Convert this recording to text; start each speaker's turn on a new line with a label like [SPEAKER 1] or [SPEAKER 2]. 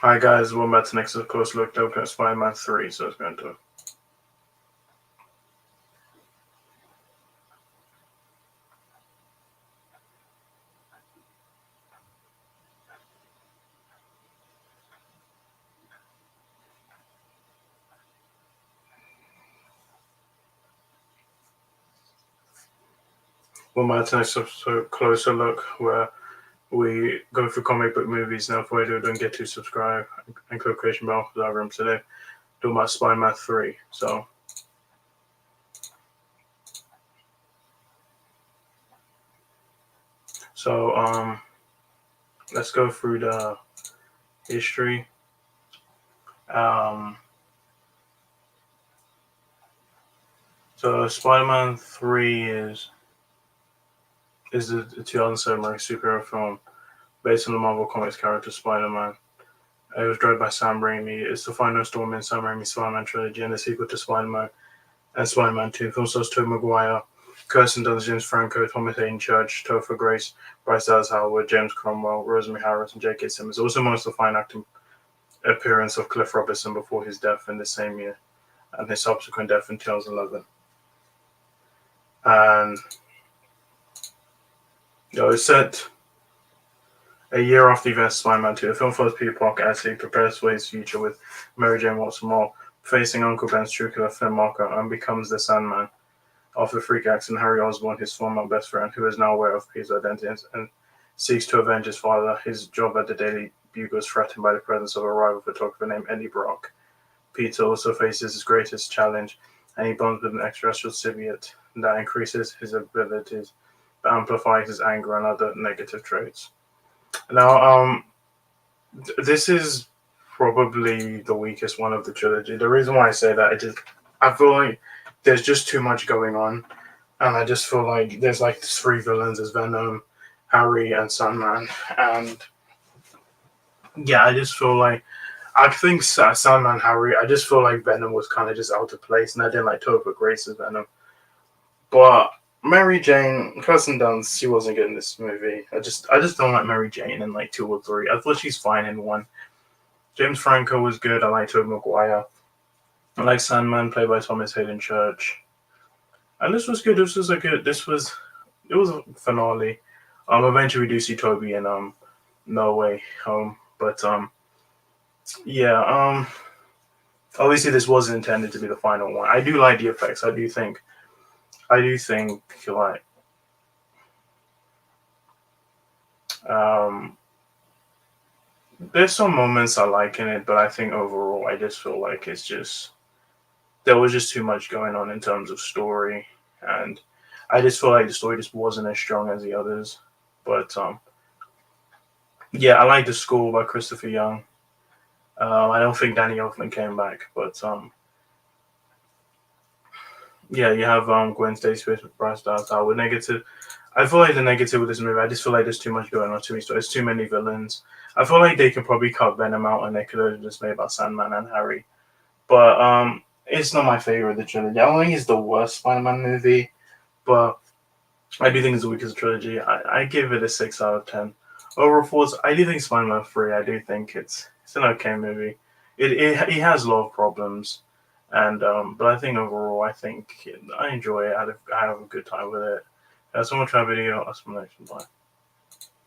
[SPEAKER 1] Hi guys, welcome back to next close look at Spider-Man 3. So it's going to welcome back to next closer look where we go through comic book movies. Now, before we do, don't get to subscribe and click creation bell for our room today. Doing about Spider-Man 3. So let's go through the history. So Spider-Man 3 is the 2007 superhero film based on the Marvel Comics character Spider-Man. It was directed by Sam Raimi. It's the final installment in Sam Raimi's Spider-Man trilogy and the sequel to Spider-Man and Spider-Man 2. The film stars Tobey Maguire, Kirsten Dunst, James Franco, Thomas Hayden Church, Topher Grace, Bryce Dallas Howard, James Cromwell, Rosemary Harris, and J.K. Simmons. Also amongst the fine acting appearance of Cliff Robertson before his death in the same year and his subsequent death in 2011. And it's set a year after the events of Spider-Man 2. The film follows Peter Parker as he prepares for his future with Mary Jane Watson Moore, facing Uncle Ben's true killer Flynn Marko, and becomes the Sandman. After the freak accident, Harry Osborn, his former best friend, who is now aware of Peter's identity and seeks to avenge his father, his job at the Daily Bugle is threatened by the presence of a rival photographer named Eddie Brock. Peter also faces his greatest challenge, and he bonds with an extraterrestrial symbiote that increases his abilities but amplifies his anger and other negative traits. Now, this is probably the weakest one of the trilogy. The reason why I say that, I feel like there's just too much going on, and I just feel like there's like three villains: as Venom, Harry, and Sandman. And yeah, I just feel like I think Sandman, Harry. I just feel like Venom was kind of just out of place, and I didn't like Topher Grace's Venom. But Mary Jane, Kirsten Dunst, she wasn't good in this movie. I just don't like Mary Jane in like 2 or 3. I thought she's fine in 1. James Franco was good. I like Tobey Maguire. I like Sandman, played by Thomas Hayden Church. And this was good. It was a finale. Eventually we do see Toby in No Way Home. But yeah, obviously this wasn't intended to be the final one. I do like the effects. I do think like there's some moments I like in it, but I think overall I just feel like there was just too much going on in terms of story, and I just feel like the story just wasn't as strong as the others. But yeah, I like The School by Christopher Young. I don't think Danny Elfman came back, but yeah, you have Gwen Stacy with Bryce Dallas Howard. Negative. I feel like the negative with this movie, I just feel like there's too much going on, too many stories, too many villains. I feel like they could probably cut Venom out and they could have just made about Sandman and Harry. But it's not my favorite of the trilogy. I don't think it's the worst Spider-Man movie, but I do think it's the weakest trilogy. I give it a 6 out of 10. Overall thoughts, I do think Spider-Man 3, I do think it's an okay movie. It has a lot of problems, and but I think overall, I enjoy it. I have a good time with it. So much for our video. I'll see you next time. Bye.